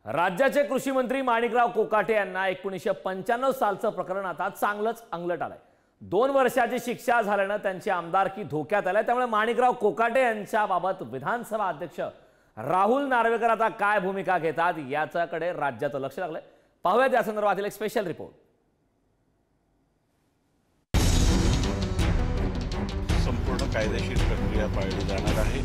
राज्याचे कृषी मंत्री माणिकराव कोकाटे यांना 1995 सालचं प्रकरण आता चांगलंच अंगलट आलंय। 2 वर्षाची शिक्षा झाल्यानं त्यांची आमदारकी धोक्यात आली। त्यामुळे माणिकराव कोकाटे यांच्याबाबत विधानसभा अध्यक्ष राहुल नार्वेकर आता काय भूमिका घेतात याच्याकडे राज्याचं लक्ष लागलंय। पाहूयात या संदर्भातील एक स्पेशल रिपोर्ट। संपूर्ण कायदेशीर प्रक्रिया पाळली जाणार आहे।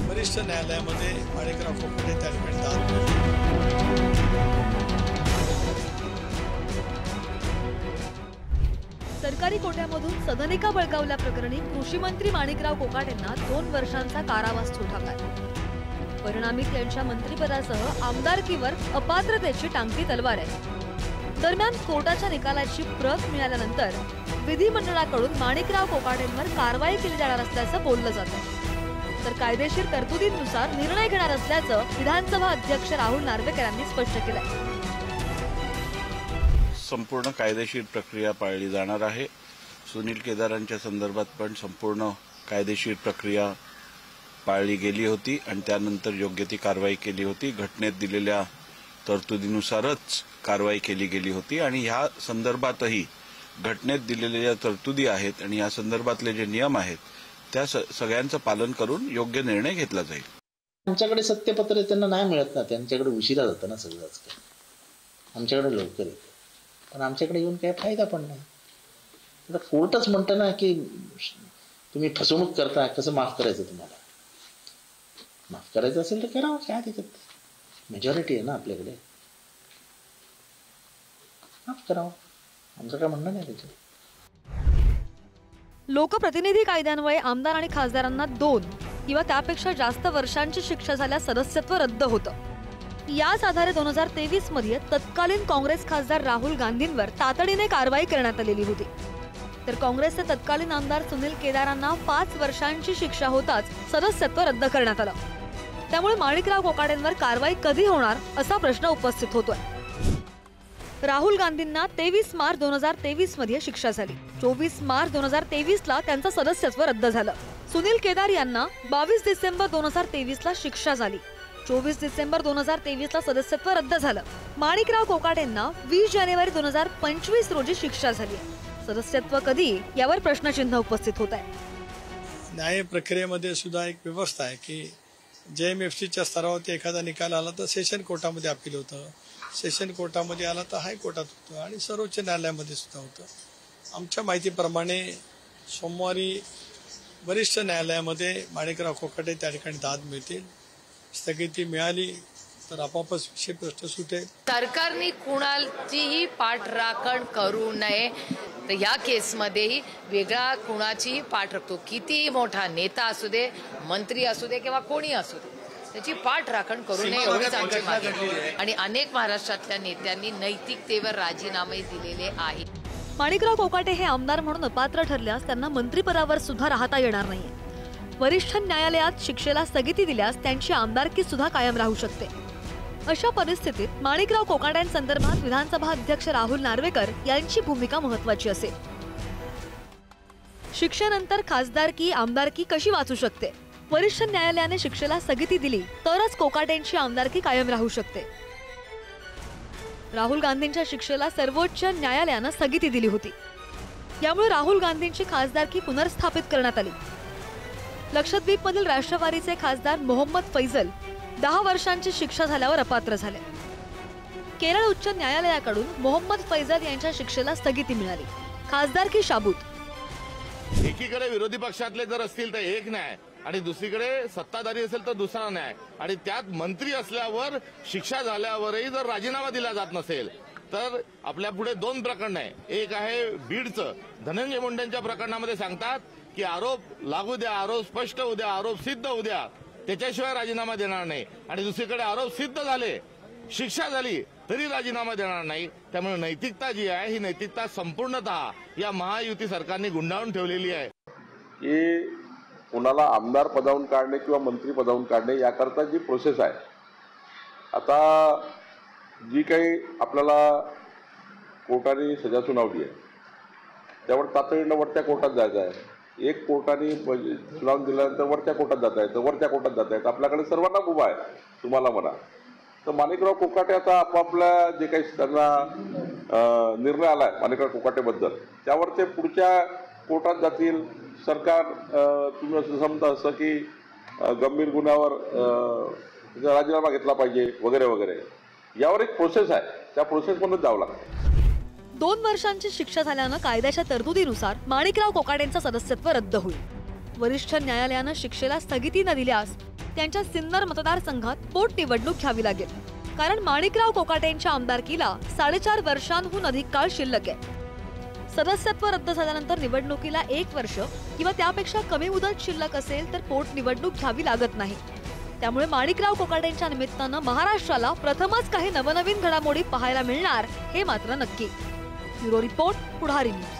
वरिष्ठ न्यायालयामध्ये माणिकराव कोकाटे त्या ठिकाणी सरकारी कोट्यामधून सदनिका बळकावल्याप्रकरणी कृषी मंत्री माणिकराव कोकाटेंना 2 वर्षांचा कारावास ठोठावलाय। परिणामी त्यांच्या मंत्रिपदासह आमदारकीवर अपात्रतेची टांगती तलवार आहे। दरम्यान कोर्टाच्या निकालाची प्रत मिळाल्यानंतर विधिमंडळाकडून माणिकराव कोकाटेंवर कारवाई केली जाणार असल्याचं बोललं जातं। तर कायदेशीर तरतुदींनुसार निर्णय घेणार असल्याचं विधानसभा अध्यक्ष राहुल नार्वेकर यांनी स्पष्ट केलंय। संपूर्ण कायदेशीर प्रक्रिया पाळली जाणार आहे। सुनील केदारांच्या संदर्भात पण संपूर्ण कायदेशीर प्रक्रिया पाळली गेली होती आणि त्यानंतर योग्य ती कारवाई केली होती। घटनेत दिलेल्या तरतुदीनुसारच कारवाई केली गेली होती आणि ह्या संदर्भातही घटनेत दिलेल्या तरतुदी आहेत आणि या संदर्भातले जे नियम आहेत त्या सगळ्यांचं पालन करून योग्य निर्णय घेतला जाईल। आमच्याकडे सत्यपत्र त्यांना नाही मिळत ना, त्यांच्याकडे उशिरा जातं ना सगळंच काही, आमच्याकडे लवकर येतं, पण आमच्याकडे येऊन काही फायदा पण नाही। आता कोर्टच म्हणतं ना की तुम्ही फसवणूक करता, कसं माफ करायचं तुम्हाला? माफ करायचं असेल तर करावं, काय त्याच्यात मेजॉरिटी आहे ना आपल्याकडे, माफ करावं, आमचं काय म्हणणं नाही त्याच्यात। लोकप्रतिनिधी कायद्यान्वये आमदार आणि खासदारांना 2 किंवा त्यापेक्षा जास्त वर्षांची शिक्षा झाल्यास सदस्यत्व रद्द होतं। याच आधारे 2023 मध्ये तत्कालीन काँग्रेस खासदार राहुल गांधींवर तातडीने कारवाई करण्यात आलेली होती। तर काँग्रेसचे तत्कालीन आमदार सुनील केदारांना 5 वर्षांची शिक्षा होताच सदस्यत्व रद्द करण्यात आलं। त्यामुळे माणिकराव कोकाटेंवर कारवाई कधी होणार असा प्रश्न उपस्थित होतोय। राहुल गांधींना 23 मार्च 2023 मध्ये शिक्षा झाली। 24 मार्च 2023 ला त्यांचं सदस्यत्व रद्द झालं। सुनील केदार यांना 22 डिसेंबर 2023 ला शिक्षा झाली। 24 डिसेंबर 2023 ला सदस्यत्व रद्द झालं। माणिकराव कोकाटेंना 20 जानेवारी 2025 रोजी शिक्षा झाली। सदस्यत्व कधी यावर प्रश्नचिन्ह उपस्थित होत आहे। न्याय प्रक्रियेमध्ये सुद्धा एक व्यवस्था आहे की JMFCच्या स्तरावरती एखादा निकाल आला तर सेशन कोर्टामध्ये अपील होतं, सेशन कोर्टामध्ये आला तर हायकोर्टात होतं आणि सर्वोच्च न्यायालयामध्ये सुद्धा होतं। आमच्या माहितीप्रमाणे सोमवारी वरिष्ठ न्यायालयामध्ये माणिकराव कोकाटे त्या ठिकाणी दाद मिळतील। स्थगिती मिळाली तर आपोआपच विषय प्रश्न सुटेल। सरकारने कुणाचीही पाठराखण करू नये, तर या केसमध्येही वेगळा कुणाचीही पाठ राखतो, कितीही मोठा नेता असू दे, मंत्री असू दे किंवा कोणी असू दे, त्याची पाठराखण करू नये एवढीच आमची मागणी। आणि अनेक महाराष्ट्रातल्या नेत्यांनी नैतिकतेवर राजीनामे दिलेले आहेत। माणिकराव कोकाटे हे आमदार म्हणून अपात्र ठरल्यास त्यांना मंत्रिपदावर सुद्धा राहता येणार नाहीये। वरिष्ठ न्यायालयात शिक्षेला स्थगिती दिल्यास त्यांची आमदारकी सुद्धा कायम राहू शकते। अशा परिस्थितीत माणिकराव कोकाट्यांसंदर्भात विधानसभा अध्यक्ष राहुल नार्वेकर यांची भूमिका महत्त्वाची असेल। शिक्षेनंतर खासदारकी आमदारकी कशी वाचू शकते? वरिष्ठ न्यायालयाने शिक्षेला स्थगिती दिली तरच कोकाटेंची आमदारकी कायम राहू शकते। राहुल गांधींच्या शिक्षेला सर्वोच्च न्यायालयाने स्थगिती दिली होती, यामुळे राहुल गांधींची खासदारकी पुनर्स्थापित करण्यात आली। लक्षद्वीपमधील राष्ट्रवादीचे खासदार मोहम्मद फैजल 10 वर्षांची शिक्षा झाल्यावर अपात्र झाले। केरळ उच्च न्यायालयाकडून मोहम्मद फैजल यांच्या शिक्षेला स्थगिती मिळाली। खासदारकी शाबूत। एकीकडे विरोधी पक्षातले जर असतील तर एक न्याय आणि दुसरीकडे सत्ताधारी असेल तर दुसरा न्याय, आणि त्यात मंत्री असल्यावर शिक्षा झाल्यावरही जर राजीनामा दिला जात नसेल तर आपल्या पुढे 2 प्रकरण आहे। एक आहे बीडचं, धनंजय मुंडेंच्या प्रकरणामध्ये सांगतात की आरोप लागू द्या, आरोप स्पष्ट होऊ द्या, आरोप सिद्ध होऊ द्या, त्याच्याशिवाय राजीनामा देणार नाही। आणि दुसरीकडे आरोप सिद्ध झाले, शिक्षा झाली तरी राजीनामा देणार नाही। त्यामुळे नैतिकता जी आहे ही नैतिकता संपूर्णतः या महायुती सरकारने गुंडाळून ठेवलेली आहे। की कोणाला आमदार पदावून काढणे किंवा मंत्री पदावून काढणे याकरता जी प्रोसेस आहे, आता जी काही आपल्याला कोर्टाने सजा सुनावली आहे त्यावर तातडीनं वरत्या कोर्टात जायचं आहे। एक कोर्टाने सुनावून दिल्यानंतर वरच्या कोर्टात जाता येतं, वरच्या कोर्टात जाता येतं. आपल्याकडे सर्वांना मुभा आहे, तुम्हाला म्हणा. तर माणिकराव कोकाटे आता आपापल्या जे काही त्यांना निर्णय आलाय माणिकराव कोकाटेबद्दल, त्यावर ते पुढच्या कोर्टात जातील. सरकार तुम्ही असं समजा असं की गंभीर गुन्ह्यावर राजीनामा घेतला पाहिजे वगैरे वगैरे, यावर एक प्रोसेस आहे, त्या प्रोसेसमधून जावं लागतं. 2 वर्षांची शिक्षा झाल्यानं कायद्याच्या तरतुदीनुसार माणिकराव कोकाटेंचं सदस्यत्व रद्द होईल. वरिष्ठ न्यायालयानं शिक्षेला स्थगिती न दिल्यास त्यांच्या सिन्नर मतदारसंघात पोटनिवडणूक घ्यावी लागेल, कारण माणिकराव कोकाटेंच्या आमदारकीला 4.5 वर्षांहून अधिक काळ शिल्लक आहे. सदस्यत्व रद्द झाल्यानंतर निवडणुकीला 1 वर्ष किंवा त्यापेक्षा कमी मुदत शिल्लक असेल तर पोटनिवडणूक घ्यावी लागत नाही. त्यामुळे माणिकराव कोकाटेंच्या निमित्तानं महाराष्ट्राला प्रथमच काही नवनवीन घडामोडी पाहायला मिळणार हे मात्र नक्की. ब्युरो रिपोर्ट, पुढारी न्यूज.